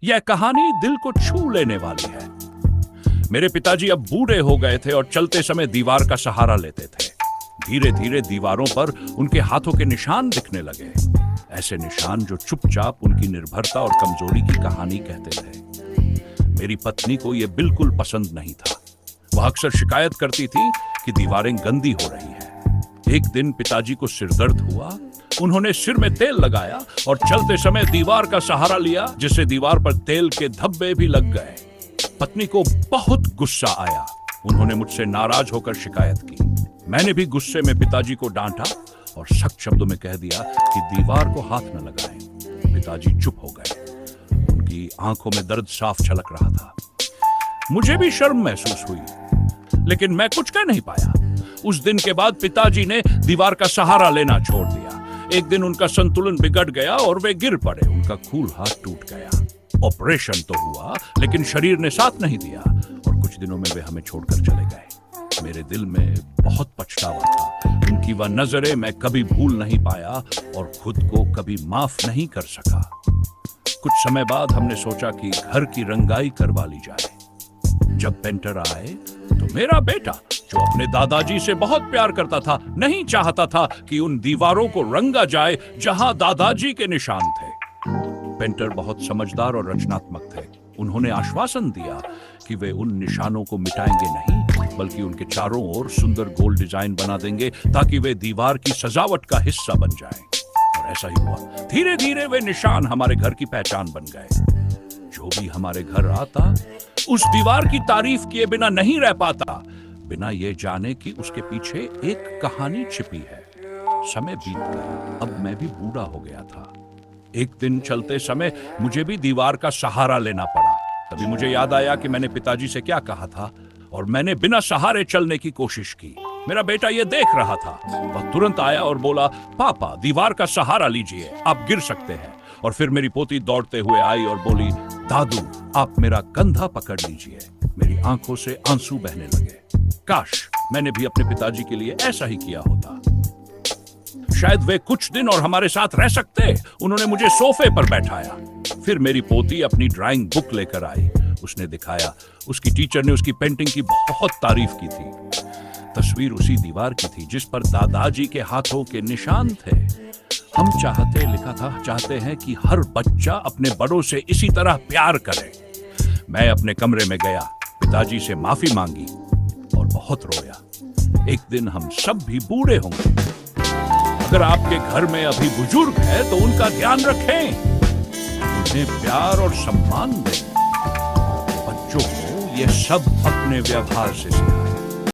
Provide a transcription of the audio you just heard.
यह कहानी दिल को छू लेने वाली है। मेरे पिताजी अब बूढ़े हो गए थे और चलते समय दीवार का सहारा लेते थे। धीरे धीरे दीवारों पर उनके हाथों के निशान दिखने लगे, ऐसे निशान जो चुपचाप उनकी निर्भरता और कमजोरी की कहानी कहते थे। मेरी पत्नी को यह बिल्कुल पसंद नहीं था। वह अक्सर शिकायत करती थी कि दीवारें गंदी हो रही हैं। एक दिन पिताजी को सिरदर्द हुआ। उन्होंने सिर में तेल लगाया और चलते समय दीवार का सहारा लिया, जिससे दीवार पर तेल के धब्बे भी लग गए। पत्नी को बहुत गुस्सा आया। उन्होंने मुझसे नाराज होकर शिकायत की। मैंने भी गुस्से में पिताजी को डांटा और सख्त शब्दों में कह दिया कि दीवार को हाथ न लगाएं। पिताजी चुप हो गए। उनकी आंखों में दर्द साफ झलक रहा था। मुझे भी शर्म महसूस हुई, लेकिन मैं कुछ कह नहीं पाया। उस दिन के बाद पिताजी ने दीवार का सहारा लेना छोड़ दिया। एक दिन उनका संतुलन बिगड़ गया और वे गिर पड़े। उनका खूल हाथ टूट गया। ऑपरेशन तो हुआ, लेकिन शरीर ने साथ नहीं दिया और कुछ दिनों में वे हमें छोड़कर चले गए। मेरे दिल में बहुत पछतावा था। उनकी वह नजरें मैं कभी भूल नहीं पाया और खुद को कभी माफ नहीं कर सका। कुछ समय बाद हमने सोचा कि घर की रंगाई करवा ली जाए। जब पेंटर आए तो मेरा बेटा, जो अपने दादाजी से बहुत प्यार करता था, नहीं चाहता था कि उन दीवारों को रंगा जाए जहां दादाजी के निशान थे। पेंटर बहुत समझदार और रचनात्मक थे। उन्होंने आश्वासन दिया कि वे उन निशानों को मिटाएंगे नहीं, बल्कि उनके चारों ओर सुंदर गोल डिजाइन बना देंगे ताकि वे दीवार की सजावट का हिस्सा बन जाएं। और ऐसा ही हुआ। धीरे धीरे वे निशान हमारे घर की पहचान बन गए। जो भी हमारे घर आता, उस दीवार की तारीफ किए बिना नहीं रह पाता, बिना ये जाने कि उसके पीछे एक कहानी छिपी है। समय बीत गया। अब मैं भी बूढ़ा हो गया था। एक दिन चलते समय मुझे भी दीवार का सहारा लेना पड़ा। तभी मुझे याद आया कि मैंने पिताजी से क्या कहा था और मैंने बिना सहारे चलने की कोशिश की। मेरा बेटा ये देख रहा था। वह तुरंत आया और बोला, पापा, दीवार का सहारा लीजिए, आप गिर सकते हैं। और फिर मेरी पोती दौड़ते हुए आई और बोली, दादू, आप मेरा कंधा पकड़ लीजिए। मेरी आंखों से आंसू बहने लगे। काश मैंने भी अपने पिताजी के लिए ऐसा ही किया होता। शायद वे कुछ दिन और हमारे साथ रह सकते। उन्होंने मुझे सोफे पर बैठाया। फिर मेरी पोती अपनी ड्राइंग बुक लेकर आई। उसने दिखाया। उसकी टीचर ने उसकी पेंटिंग की बहुत तारीफ की थी। तस्वीर उसी दीवार की थी जिस पर दादाजी के हाथों के निशान थे। हम चाहते हैं कि हर बच्चा अपने बड़ों से इसी तरह प्यार करे। मैं अपने कमरे में गया, पिताजी से माफी मांगी और बहुत रोया। एक दिन हम सब भी बूढ़े होंगे। अगर आपके घर में अभी बुजुर्ग है तो उनका ध्यान रखें, उन्हें प्यार और सम्मान दें। बच्चों को यह सब अपने व्यवहार से सिखाएं।